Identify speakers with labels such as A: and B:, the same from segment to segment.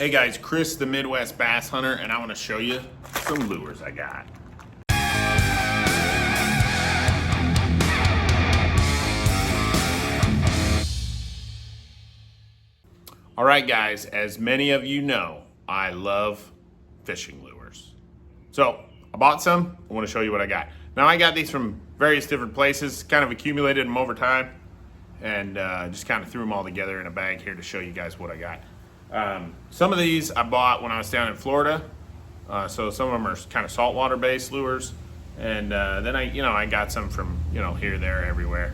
A: Hey guys, Chris the Midwest Bass Hunter, and I want to show you some lures I got. All right guys, as many of you know, I love fishing lures. So I bought some, I want to show you what I got. Now I got these from various different places, kind of accumulated them over time, and just kind of threw them all together in a bag here to show you guys what I got. Some of these I bought when I was down in Florida, so some of them are kind of saltwater based lures, and then I got some from here, there, everywhere.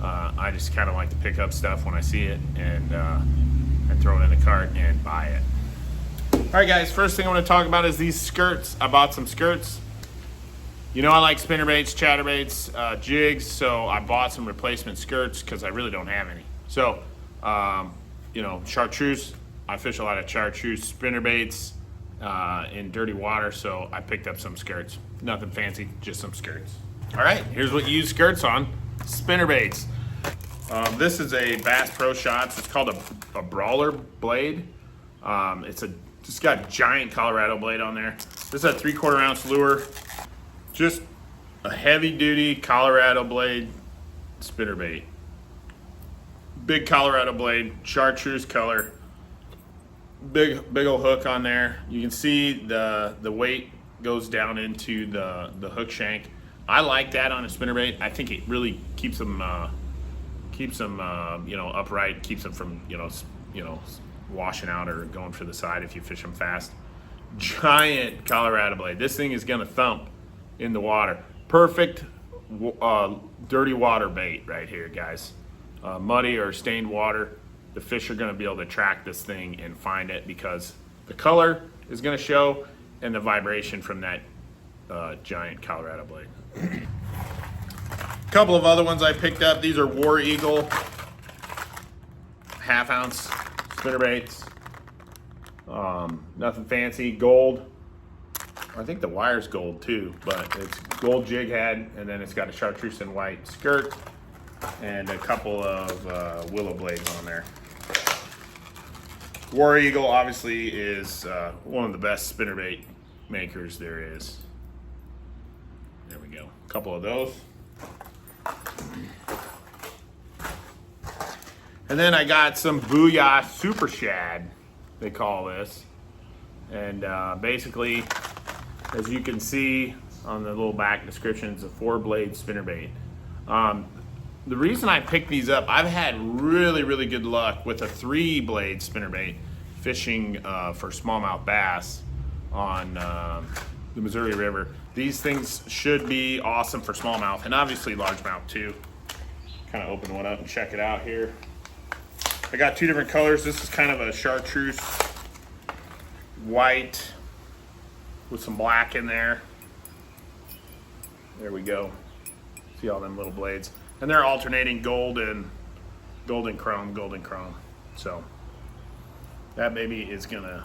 A: I just kind of like to pick up stuff when I see it and throw it in the cart and buy it. All right guys, first thing I want to talk about is these skirts. I bought some skirts. I like spinnerbaits, chatterbaits, jigs, so I bought some replacement skirts because I really don't have any. So chartreuse. I fish a lot of chartreuse spinnerbaits in dirty water, so I picked up some skirts. Nothing fancy, just some skirts. All right, here's what you use skirts on: spinnerbaits. This is a Bass Pro Shots. It's called a Brawler Blade. It's got a giant Colorado blade on there. This is a 3/4 ounce lure. Just a heavy duty Colorado blade spinnerbait. Big Colorado blade, chartreuse color. Big old hook on there. You can see the weight goes down into the hook shank. I like that on a spinnerbait. I think it really keeps them upright, keeps them from washing out or going for the side if you fish them fast. Giant Colorado blade. This thing is gonna thump in the water. Perfect dirty water bait right here, guys. Muddy or stained water. The fish are gonna be able to track this thing and find it because the color is gonna show and the vibration from that giant Colorado blade. A couple of other ones I picked up. These are War Eagle 1/2 ounce spinnerbaits. Nothing fancy. Gold. I think the wire's gold too, but it's gold jig head, and then it's got a chartreuse and white skirt and a couple of willow blades on there. War Eagle obviously is one of the best spinnerbait makers there is. There we go. A couple of those. And then I got some Booya Super Shad, they call this. And basically, as you can see on the little back description, it's a 4-blade spinnerbait. The reason I picked these up, I've had really good luck with a 3-blade spinnerbait fishing for smallmouth bass on the Missouri River. These things should be awesome for smallmouth and obviously largemouth too. Kind of open one up and check it out here. I got 2 different colors. This is kind of a chartreuse white with some black in there. There we go. See all them little blades. And they're alternating gold and chrome. So that baby is gonna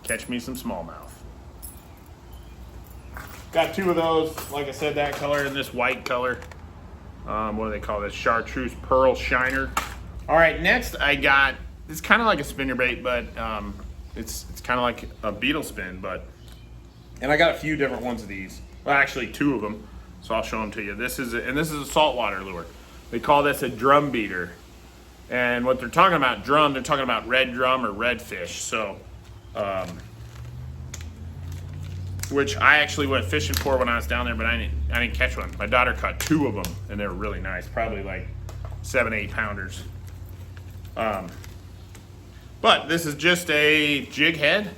A: catch me some smallmouth. Got 2 of those, like I said, that color and this white color. What do they call this? Chartreuse Pearl Shiner. All right, next I got, it's kind of like a spinnerbait, but it's kind of like a beetle spin, and I got a few different ones of these. Well, actually 2 of them. So I'll show them to you. This is a saltwater lure. They call this a drum beater. And what they're talking about drum, they're talking about red drum or redfish. So, which I actually went fishing for when I was down there, but I didn't catch one. My daughter caught 2 of them, and they were really nice, probably like 7-8 pounders. But this is just a jig head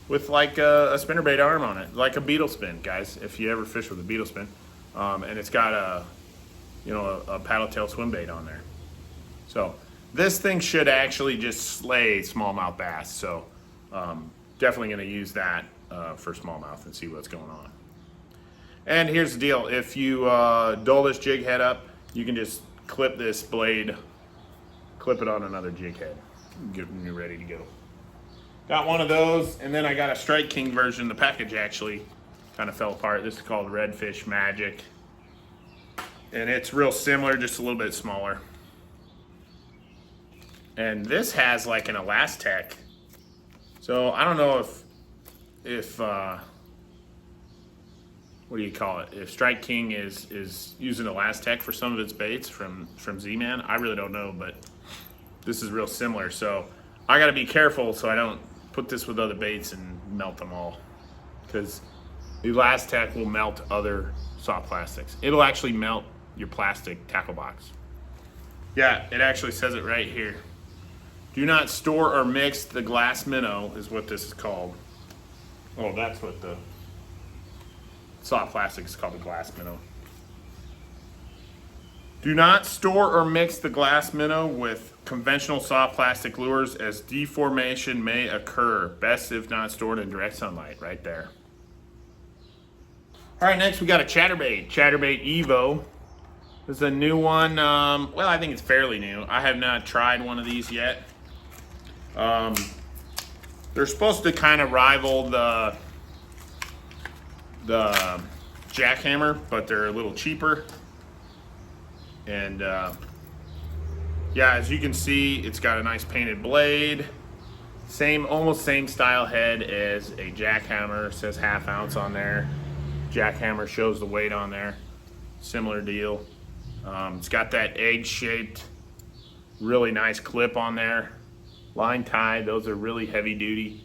A: with like a spinnerbait arm on it, like a beetle spin, guys. If you ever fish with a beetle spin. And it's got a paddle tail swim bait on there. So this thing should actually just slay smallmouth bass. So definitely going to use that for smallmouth and see what's going on. And here's the deal: if you dull this jig head up, you can just clip this blade, clip it on another jig head, get when you're ready to go. Got one of those, and then I got a Strike King version. The package actually kind of fell apart. This is called Redfish Magic. And it's real similar, just a little bit smaller. And this has like an Elastec So I don't know if what do you call it? If Strike King is using Elastec for some of its baits from Z-Man, I really don't know, but this is real similar. So I got to be careful so I don't put this with other baits and melt them all, because the Elastec will melt other soft plastics. It'll actually melt your plastic tackle box. Yeah, it actually says it right here. Do not store or mix the glass minnow is what this is called. Oh, that's what the soft plastic is called, the glass minnow. Do not store or mix the glass minnow with conventional soft plastic lures, as deformation may occur. Best if not stored in direct sunlight, right there. All right, next we got a chatterbait, Bait Evo. This is a new one. Well, I think it's fairly new. I have not tried one of these yet. They're supposed to kind of rival the jackhammer, but they're a little cheaper. And yeah, as you can see, it's got a nice painted blade. Almost same style head as a jackhammer. It says 1/2 ounce on there. Jackhammer shows the weight on there. Similar deal. It's got that egg-shaped, really nice clip on there. Line tied, those are really heavy duty.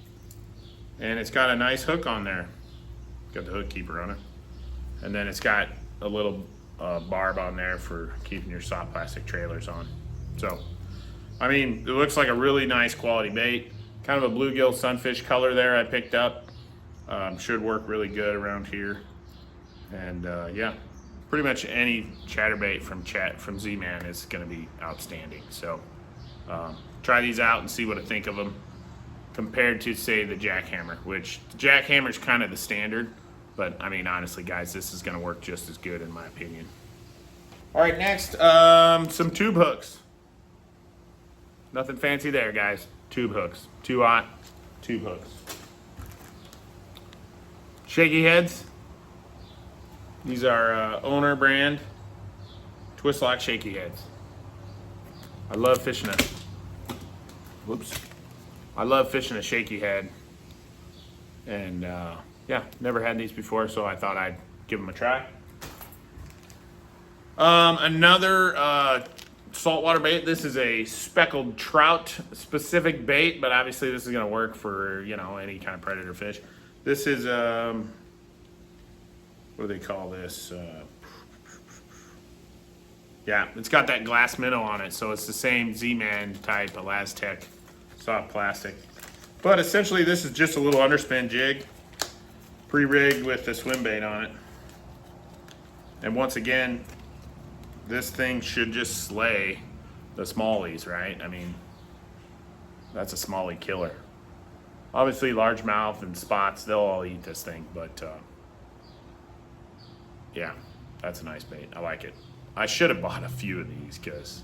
A: And it's got a nice hook on there. Got the hook keeper on it. And then it's got a little barb on there for keeping your soft plastic trailers on. So, I mean, it looks like a really nice quality bait. Kind of a bluegill sunfish color there I picked up. Should work really good around here. And yeah, pretty much any chatterbait from Z-Man is gonna be outstanding. So try these out and see what I think of them compared to, say, the jackhammer, which the jackhammer is kind of the standard, but I mean, honestly guys, this is gonna work just as good in my opinion. All right, next, some tube hooks. Nothing fancy there, guys. Tube hooks, 2-aught tube hooks. Shaky Heads. These are owner brand twist lock Shaky Heads. I love fishing a, I love fishing a shaky head. And yeah, never had these before, so I thought I'd give them a try. Another saltwater bait. This is a speckled trout specific bait, but obviously this is gonna work for, you know, any kind of predator fish. This is what do they call this? Yeah, it's got that glass minnow on it, so it's the same Z-Man type Elastec soft plastic. But essentially this is just a little underspin jig, pre-rigged with the Swimbait on it. And once again, this thing should just slay the smallies, right? I mean, that's a smallie killer. Obviously largemouth and spots, they'll all eat this thing, but yeah, that's a nice bait. I like it. I should have bought a few of these because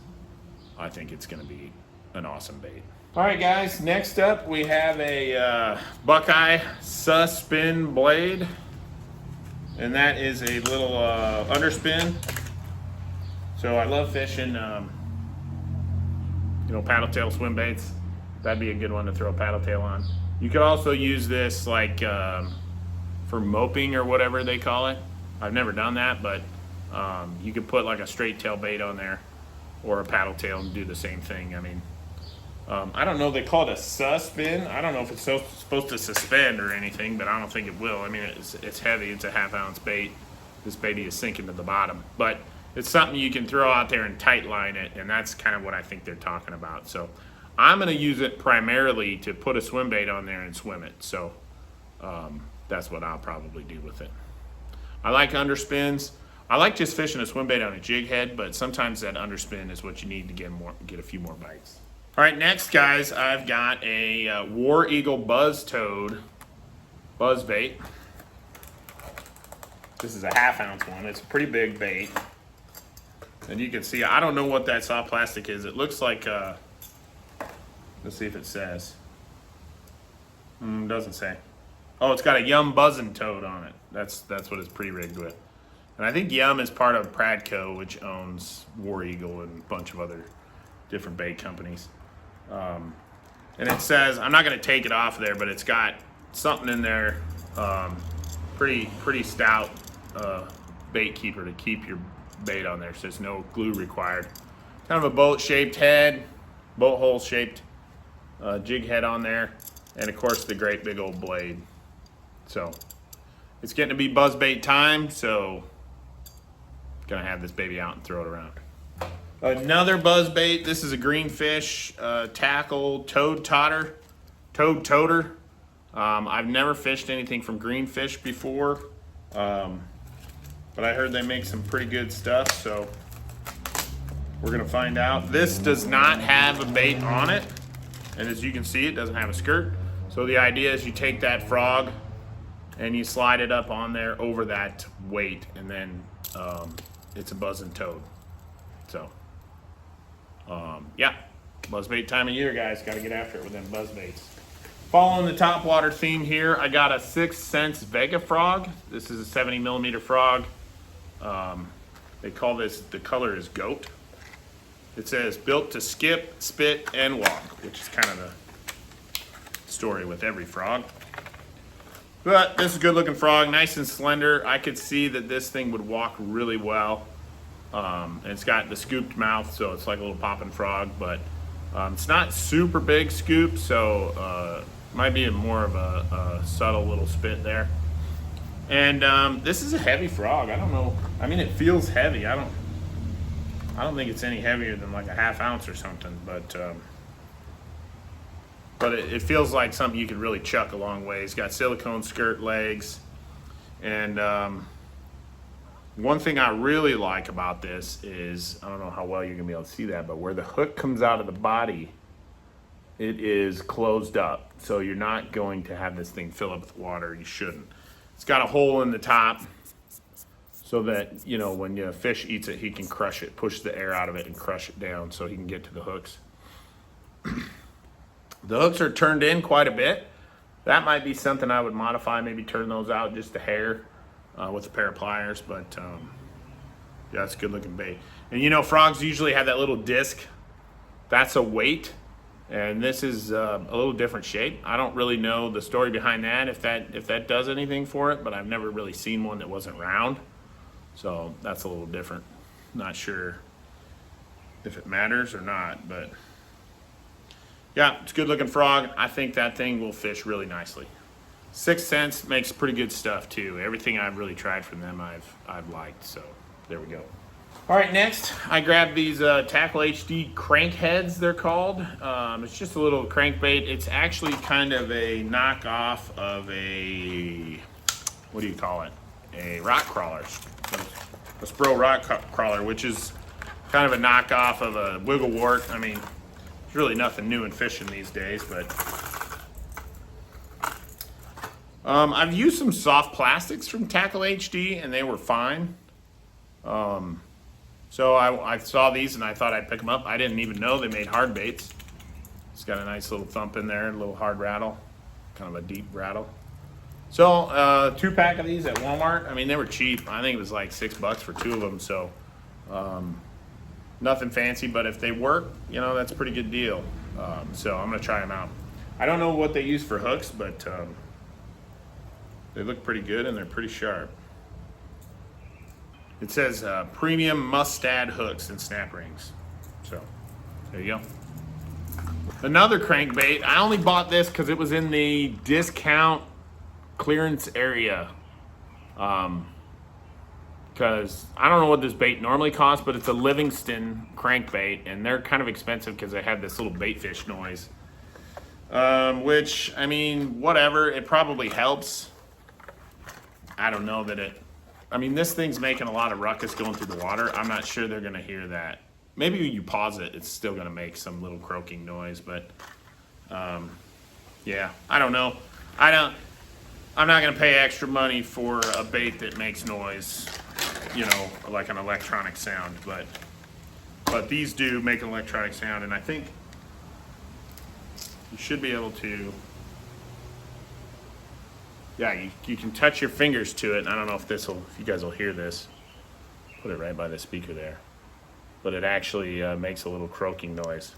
A: I think it's gonna be an awesome bait. All right guys, next up we have a Buckeye Spin blade, and that is a little underspin. So I love fishing, you know, paddle tail swim baits. That'd be a good one to throw a paddle tail on. You could also use this like for moping or whatever they call it. I've never done that, but you could put like a straight tail bait on there or a paddle tail and do the same thing. I mean, I don't know, they call it a suspin. I don't know if it's supposed to suspend or anything, but I don't think it will. I mean, it's heavy, it's a 1/2 ounce bait. This bait is sinking to the bottom, but it's something you can throw out there and tight line it, and that's kind of what I think they're talking about. So I'm gonna use it primarily to put a swim bait on there and swim it. So that's what I'll probably do with it. I like underspins. I like just fishing a swim bait on a jig head, but sometimes that underspin is what you need to get a few more bites. All right, next guys, I've got a War Eagle Buzz Toad buzz bait. This is a 1/2 ounce one. It's a pretty big bait. And you can see, I don't know what that soft plastic is. It looks like, let's see if it says. Doesn't say. Oh, it's got a Yum Buzzin' Toad on it. That's what it's pre-rigged with. And I think Yum is part of Pradco, which owns War Eagle and a bunch of other different bait companies. And it says, I'm not gonna take it off there, but it's got something in there, pretty stout bait keeper to keep your bait on there. So there's no glue required. Kind of a boat-shaped head, boat hole-shaped jig head on there, and of course the great big old blade. So it's getting to be buzzbait time, so gonna have this baby out and throw it around. Another buzzbait. This is a greenfish tackle toad toter. I've never fished anything from greenfish before, but I heard they make some pretty good stuff, so we're gonna find out. This does not have a bait on it, and as you can see, it doesn't have a skirt. So the idea is you take that frog and you slide it up on there over that weight, and then it's a buzzing toad. So, yeah, buzzbait time of year, guys. Got to get after it with them buzzbaits. Following the topwater theme here, I got a 6th Sense Vega frog. This is a 70 millimeter frog. They call this, the color is goat. It says built to skip, spit, and walk, which is kind of the story with every frog. But this is a good looking frog, nice and slender. I could see that this thing would walk really well. And it's got the scooped mouth, so it's like a little popping frog, but it's not super big scoop, so might be more of a subtle little spit there. And this is a heavy frog. I don't know. I mean, it feels heavy. I don't think it's any heavier than like a ½ ounce or something, but it feels like something you could really chuck a long way. It's got silicone skirt legs, and one thing I really like about this is, I don't know how well you're gonna be able to see that, but where the hook comes out of the body, it is closed up. So you're not going to have this thing fill up with water. You shouldn't. It's got a hole in the top so that, you know, when a fish eats it, he can crush it, push the air out of it and crush it down so he can get to the hooks. The hooks are turned in quite a bit. That might be something I would modify, maybe turn those out just a hair with a pair of pliers, but yeah, it's a good looking bait. And you know, frogs usually have that little disc. That's a weight, and this is a little different shape. I don't really know the story behind that, if that does anything for it, but I've never really seen one that wasn't round. So that's a little different. Not sure if it matters or not, but yeah, it's a good looking frog. I think that thing will fish really nicely. 6th Sense makes pretty good stuff too. Everything I've really tried from them I've liked, so there we go. All right, next I grabbed these Tackle HD Crankheads, they're called. It's just a little crankbait. It's actually kind of a knockoff of a, what do you call it? A rock crawler, a Spro rock crawler, which is kind of a knockoff of a wiggle wart. I mean, there's really nothing new in fishing these days, but I've used some soft plastics from Tackle HD and they were fine. So I saw these and I thought I'd pick them up. I didn't even know they made hard baits. It's got a nice little thump in there, a little hard rattle, kind of a deep rattle. So 2-pack of these at Walmart. I mean, they were cheap. I think it was like $6 for 2 of them. So nothing fancy, but if they work, you know, that's a pretty good deal. So I'm gonna try them out. I don't know what they use for hooks, but they look pretty good and they're pretty sharp. It says premium mustad hooks and snap rings. So there you go. Another crankbait. I only bought this because it was in the discount clearance area. Because I don't know what this bait normally costs, but it's a Livingston crankbait, and they're kind of expensive because they have this little bait fish noise. Which, I mean, whatever, it probably helps. I don't know that it, I mean, this thing's making a lot of ruckus going through the water. I'm not sure they're gonna hear that. Maybe when you pause it, it's still gonna make some little croaking noise, but yeah, I don't know. I'm not gonna pay extra money for a bait that makes noise, you know, like an electronic sound, but these do make an electronic sound, and I think you should be able to, yeah, you can touch your fingers to it, and I don't know if if you guys will hear this. Put it right by the speaker there. But it actually makes a little croaking noise.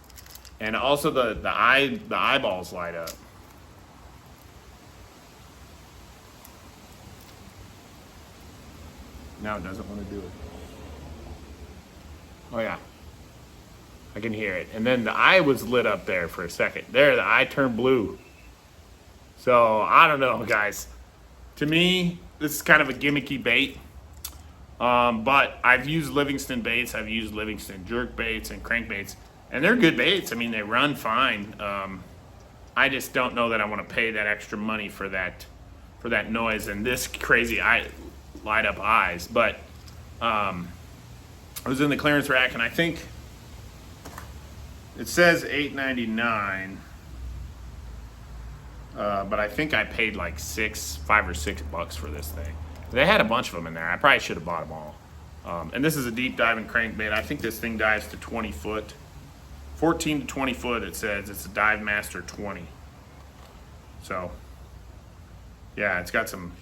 A: And also the eyeballs light up. Now it doesn't want to do it. Oh yeah, I can hear it. And then the eye was lit up there for a second. There, the eye turned blue. So I don't know, guys. To me, this is kind of a gimmicky bait. But I've used Livingston baits. I've used Livingston jerk baits and crankbaits, and they're good baits. I mean, they run fine. I just don't know that I want to pay that extra money for that noise and this crazy light up eyes. But I was in the clearance rack, and I think it says $8.99, but I think I paid like $5 or $6 for this thing. They had a bunch of them in there. I probably should have bought them all. And this is a deep diving crankbait. I think this thing dives to 20 foot. 14 to 20 foot, it says. It's a Dive Master 20. So, yeah, it's got some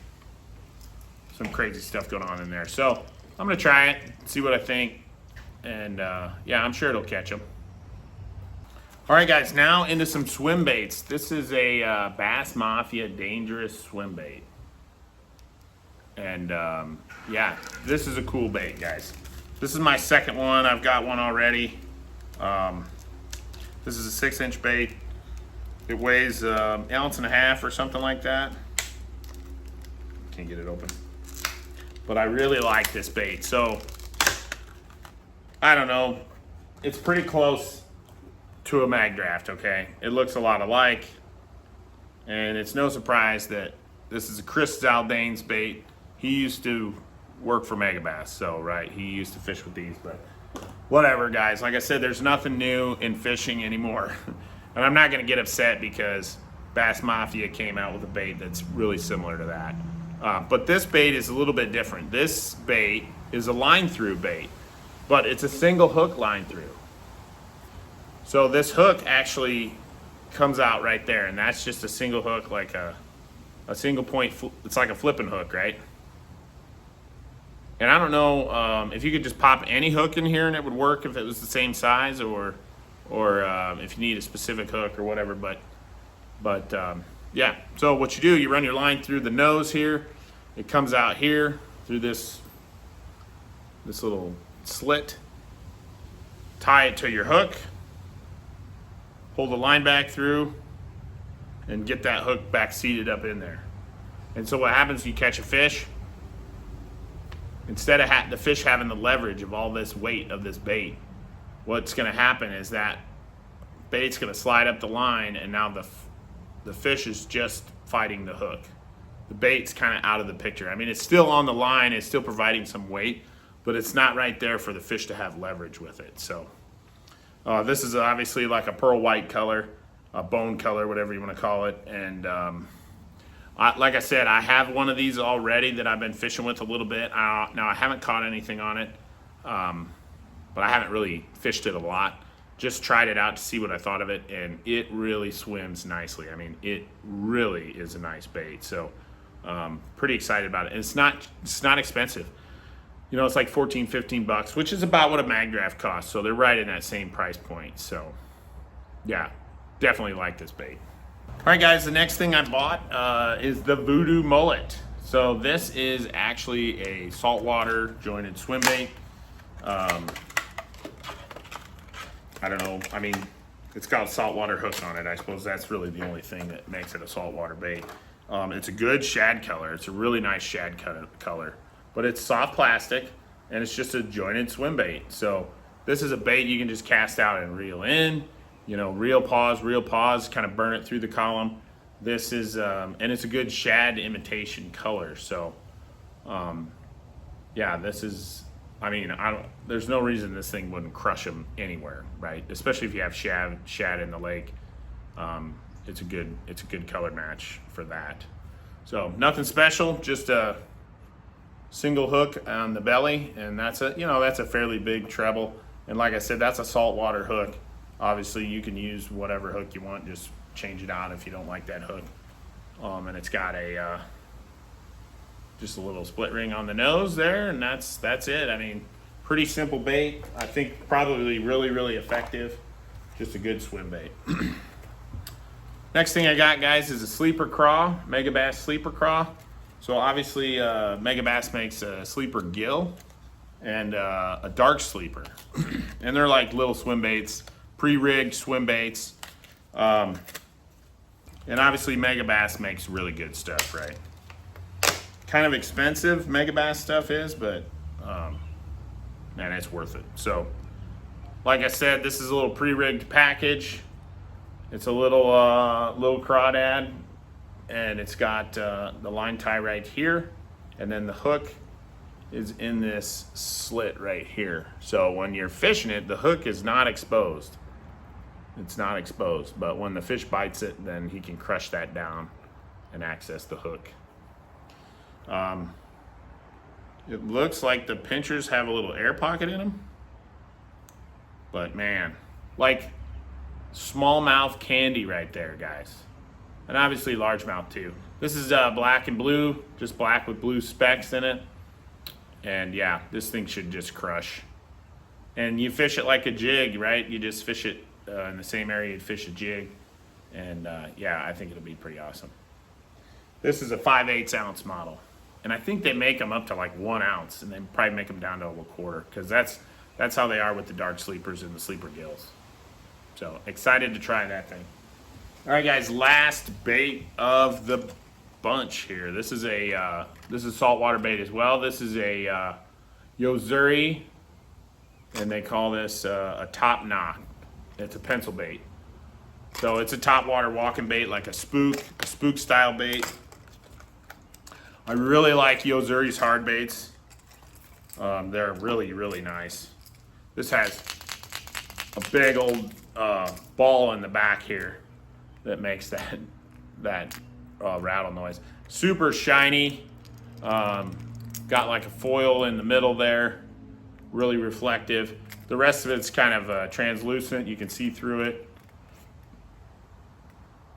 A: crazy stuff going on in there. So, I'm going to try it, see what I think. And, yeah, I'm sure it'll catch them. All right, guys, now into some swim baits. This is a Bass Mafia Dangerous Swim Bait. And yeah, this is a cool bait, guys. This is my second one. I've got one already. This is a 6-inch bait. It weighs 1.5 ounces or something like that. Can't get it open. But I really like this bait. So, I don't know. It's pretty close to a mag draft, okay? It looks a lot alike. And it's no surprise that this is a Chris Zaldane's bait. He used to work for Megabass, so right, he used to fish with these, but whatever, guys. Like I said, there's nothing new in fishing anymore. And I'm not gonna get upset because Bass Mafia came out with a bait that's really similar to that. But this bait is a little bit different. This bait is a line through bait, but it's a single hook line through. So this hook actually comes out right there, and that's just a single hook, like a single point, it's like a flipping hook, right? And I don't know if you could just pop any hook in here and it would work if it was the same size, or if you need a specific hook or whatever. But yeah. So what you do, you run your line through the nose here. It comes out here through this little slit. Tie it to your hook. Pull the line back through, and get that hook back seated up in there. And so what happens, you catch a fish. Instead of the fish having the leverage of all this weight of this bait, what's going to happen is that bait's going to slide up the line, and now the fish is just fighting the hook. The bait's kind of out of the picture. I mean, it's still on the line, it's still providing some weight, but it's not right there for the fish to have leverage with it. So this is obviously like a pearl white color, a bone color, whatever you want to call it. And like I said, I have one of these already that I've been fishing with a little bit. Now, I haven't caught anything on it, but I haven't really fished it a lot. Just tried it out to see what I thought of it, and it really swims nicely. I mean, it really is a nice bait. So pretty excited about it. And it's not expensive. You know, it's like 14, 15 bucks, which is about what a mag draft costs. So they're right in that same price point. So yeah, definitely like this bait. All right, guys, the next thing I bought is the Voodoo Mullet. So this is actually a saltwater jointed swim bait. I don't know, I mean, it's got a saltwater hook on it. I suppose that's really the only thing that makes it a saltwater bait. It's a good shad color. It's a really nice shad color, but it's soft plastic, and it's just a jointed swim bait. So this is a bait you can just cast out and reel in. You know, reel, pause, kind of burn it through the column. This is, and it's a good shad imitation color. So, yeah, this is, I mean, there's no reason this thing wouldn't crush them anywhere, right? Especially if you have shad in the lake. It's a good color match for that. So nothing special, just a single hook on the belly, and that's a fairly big treble. And like I said, that's a saltwater hook. Obviously, you can use whatever hook you want. Just change it out if you don't like that hook. And it's got just a little split ring on the nose there, and that's it. I mean, pretty simple bait. I think probably really, really effective. Just a good swim bait. Next thing I got, guys, is a sleeper craw, Megabass sleeper craw. So obviously Megabass makes a sleeper gill and a dark sleeper. And they're like little swim baits, pre-rigged swim baits. And obviously Megabass makes really good stuff, right? Kind of expensive Megabass stuff is, but man, it's worth it. So like I said, this is a little pre-rigged package. It's a little crawdad, and it's got the line tie right here, and then the hook is in this slit right here. So when you're fishing it, the hook is not exposed. It's not exposed, but when the fish bites it, then he can crush that down and access the hook. It looks like the pinchers have a little air pocket in them, but man, like smallmouth candy right there, guys. And obviously largemouth too. This is black and blue, just black with blue specks in it. And yeah, this thing should just crush. And you fish it like a jig, right? You just fish it in the same area you'd fish a jig. And yeah, I think it'll be pretty awesome. This is a 5/8 ounce model. And I think they make them up to like 1 ounce, and they probably make them down to a quarter, because that's how they are with the dark sleepers and the sleeper gills. So excited to try that thing. All right, guys, last bait of the bunch here. This is saltwater bait as well. This is a Yozuri, and they call this a top knot. It's a pencil bait. So it's a topwater walking bait, like a spook style bait. I really like Yozuri's hard baits. They're really, really nice. This has a big old ball in the back here that makes that rattle noise. Super shiny. Got like a foil in the middle there. Really reflective. The rest of it's kind of translucent. You can see through it.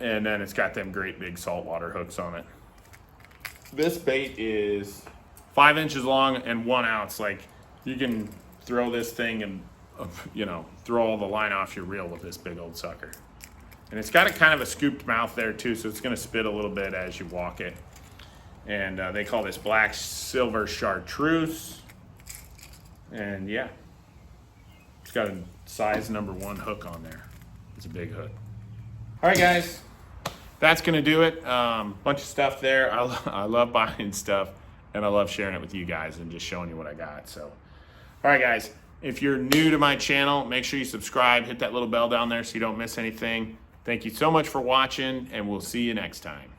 A: And then it's got them great big saltwater hooks on it. This bait is 5 inches long and 1 ounce. Like, you can throw this thing and, you know, throw all the line off your reel with this big old sucker. And it's got a kind of a scooped mouth there too, so it's gonna spit a little bit as you walk it. And they call this black silver chartreuse. And yeah, it's got a size #1 hook on there. It's a big hook. All right, guys. That's gonna do it. Bunch of stuff there. I love buying stuff, and I love sharing it with you guys and just showing you what I got. So, all right, guys, if you're new to my channel, make sure you subscribe, hit that little bell down there so you don't miss anything. Thank you so much for watching, and we'll see you next time.